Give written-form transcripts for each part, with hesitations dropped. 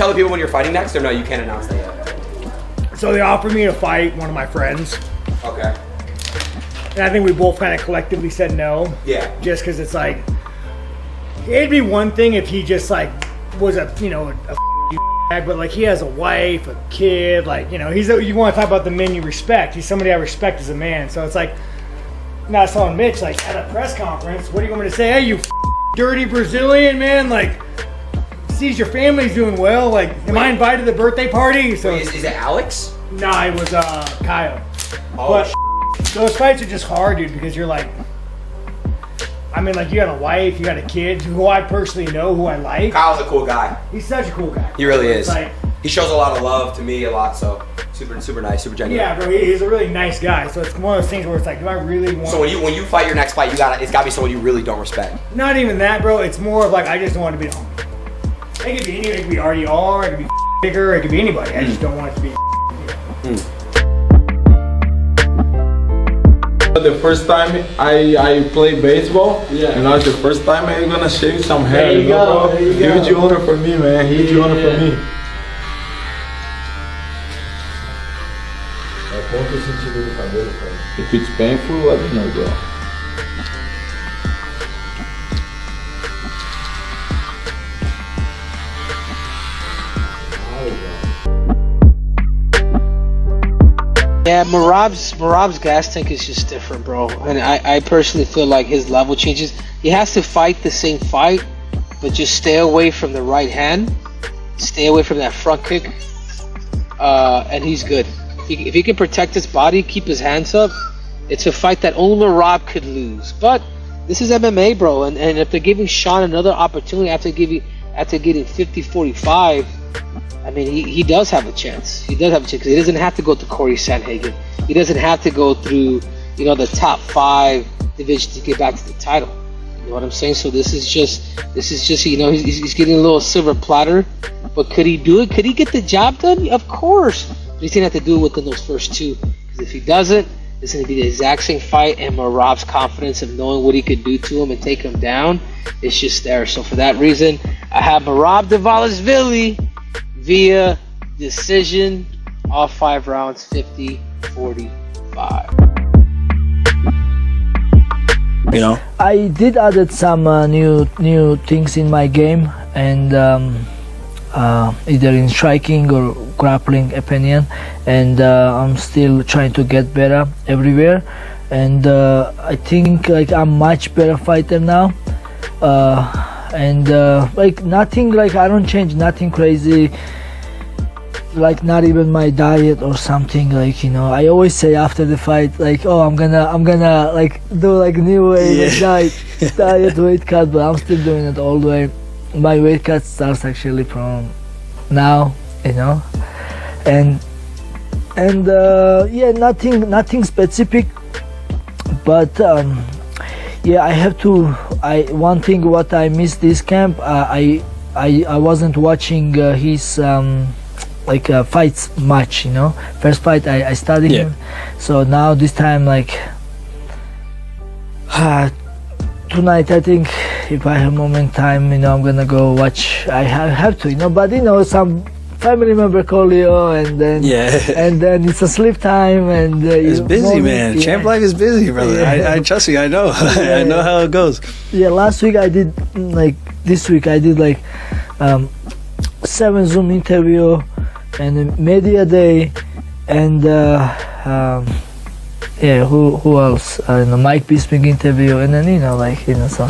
tell the people when you're fighting next, or no, you can't announce that yet? So they offered me to fight one of my friends. Okay. And I think we both kind of collectively said no. Yeah. Just because it's like, it'd be one thing if he just like was a bag, but like he has a wife, a kid, like, you know, you want to talk about the men you respect. He's somebody I respect as a man. So it's like, not telling Mitch, like at a press conference, what do you want me to say? Hey, you dirty Brazilian, man, like, sees your family's doing well, like, am I invited to the birthday party? So Wait, is it Alex? Nah, it was Kyle. Oh, but those fights are just hard, dude, because you're like, I mean, like, you got a wife, you got a kid, who I personally know, who I like. Kyle's a cool guy. He's such a cool guy. He really is. Like, he shows a lot of love to me a lot, so super nice, super genuine. yeah, bro, he's a really nice guy. So it's one of those things where it's like, do I really want? So when you fight your next fight, it's gotta be someone you really don't respect. Not even that, bro. It's more of like, I just don't want to be the homie. It could be anyone. It could be RDR. It could be bigger. It could be anybody. I just don't want it to be. The first time I played baseball, and now it's the first time I'm gonna shave some hair. There you go. Bro? There you go. Huge honor for me, man. Huge honor for me. If it's painful, let me know, bro. Yeah, Merab's gas tank is just different, bro. And I personally feel like his level changes. He has to fight the same fight, but just stay away from the right hand, stay away from that front kick, and he's good. If he can protect his body, keep his hands up, it's a fight that only Merab could lose. But this is MMA, bro, and if they're giving Sean another opportunity after getting 50-45, I mean, he does have a chance. He does have a chance because he doesn't have to go through Corey Sandhagen. He doesn't have to go through, you know, the top 5 divisions to get back to the title. You know what I'm saying? So this is just, you know, he's getting a little silver platter. But could he do it? Could he get the job done? Of course. But he's gonna have to do it within those first 2. Because if he doesn't, it's gonna be the exact same fight. And Merab's confidence of knowing what he could do to him and take him down, it's just there. So for that reason, I have Merab Dvalishvili via decision, all 5 rounds, 50-45. You know, I did added some new things in my game, and either in striking or grappling opinion, and I'm still trying to get better everywhere, and I think like I'm much better fighter now, and like nothing, like I don't change nothing crazy, like not even my diet or something, like, you know, I always say after the fight, like, oh, I'm gonna like do like new way, like diet weight cut, but I'm still doing it all the way. My weight cut starts actually from now, you know, and yeah, nothing specific, but yeah, I have to. One thing what I missed this camp, I wasn't watching his like fights much, you know. First fight I studied him, so now this time, like tonight, I think if I have moment time, you know, I'm gonna go watch. I have to, you know, but you know, some family member call you, and then and then it's a sleep time, and it's busy, man. Champ life is busy, brother. I trust you. I know. I know how it goes. Yeah, last week I did, like this week I did like 7 Zoom interview and a media day, and yeah, who else? Mike Bisping interview, and then, you know, like, you know, so.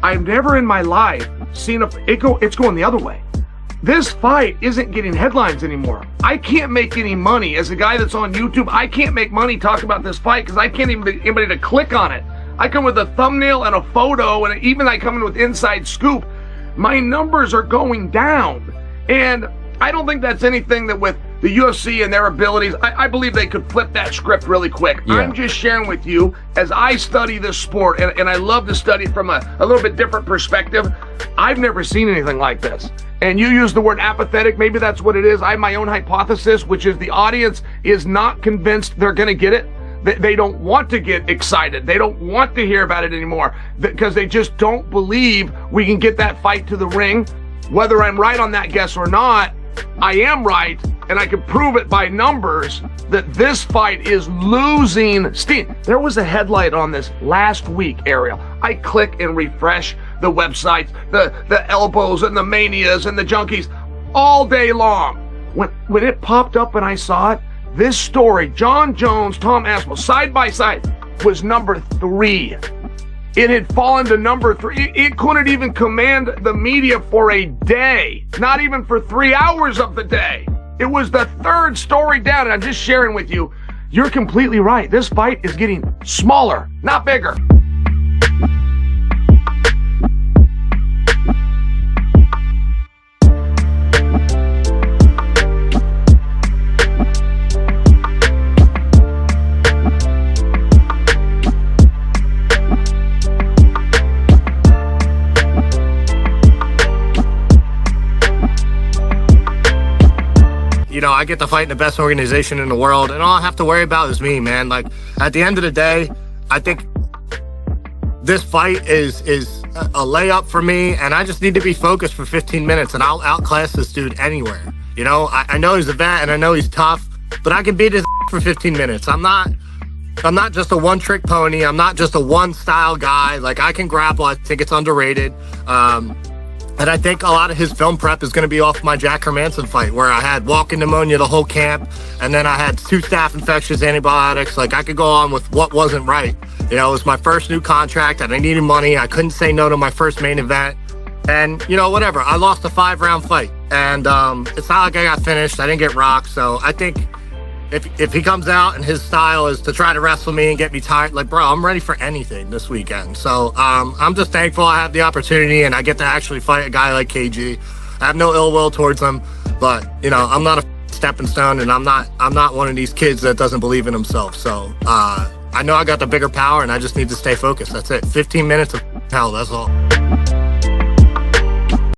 I've never in my life seen it's going the other way. This fight isn't getting headlines anymore. I can't make any money as a guy that's on YouTube. I can't make money talking about this fight because I can't even get anybody to click on it. I come with a thumbnail and a photo, and even I come in with inside scoop. My numbers are going down, and I don't think that's anything that with the UFC and their abilities, I believe they could flip that script really quick. Yeah. I'm just sharing with you as I study this sport, and I love to study from a little bit different perspective. I've never seen anything like this. And you use the word apathetic. Maybe that's what it is. I have my own hypothesis, which is the audience is not convinced they're going to get it. They don't want to get excited. They don't want to hear about it anymore because they just don't believe we can get that fight to the ring. Whether I'm right on that guess or not, I am right, and I can prove it by numbers that this fight is losing steam. There was a headline on this last week, Ariel. I click and refresh the websites, the elbows and the manias and the junkies all day long. When it popped up and I saw it, this story, John Jones, Tom Aspinall, side by side, was number 3. It had fallen to number 3. It couldn't even command the media for a day, not even for 3 hours of the day. It was the 3rd story down, and I'm just sharing with you, you're completely right. This fight is getting smaller, not bigger. You know, I get to fight in the best organization in the world, and all I have to worry about is me, man. Like, at the end of the day, I think this fight is a layup for me, and I just need to be focused for 15 minutes, and I'll outclass this dude anywhere. You know, I know he's a vet, and I know he's tough, but I can beat his for 15 minutes. I'm not just a one-trick pony. I'm not just a one-style guy. Like, I can grapple. I think it's underrated. And I think a lot of his film prep is going to be off my Jack Hermanson fight, where I had walking pneumonia the whole camp, and then I had 2 staph infections, antibiotics. Like, I could go on with what wasn't right. You know, it was my first new contract, and I needed money. I couldn't say no to my first main event. And, you know, whatever. I lost a 5-round fight. And it's not like I got finished. I didn't get rocked. So I think if he comes out and his style is to try to wrestle me and get me tired, like, bro, I'm ready for anything this weekend. So I'm just thankful I have the opportunity and I get to actually fight a guy like KG. I have no ill will towards him, but, you know, I'm not a stepping stone, and I'm not one of these kids that doesn't believe in himself. So I know I got the bigger power, and I just need to stay focused. That's it. 15 minutes of hell, that's all.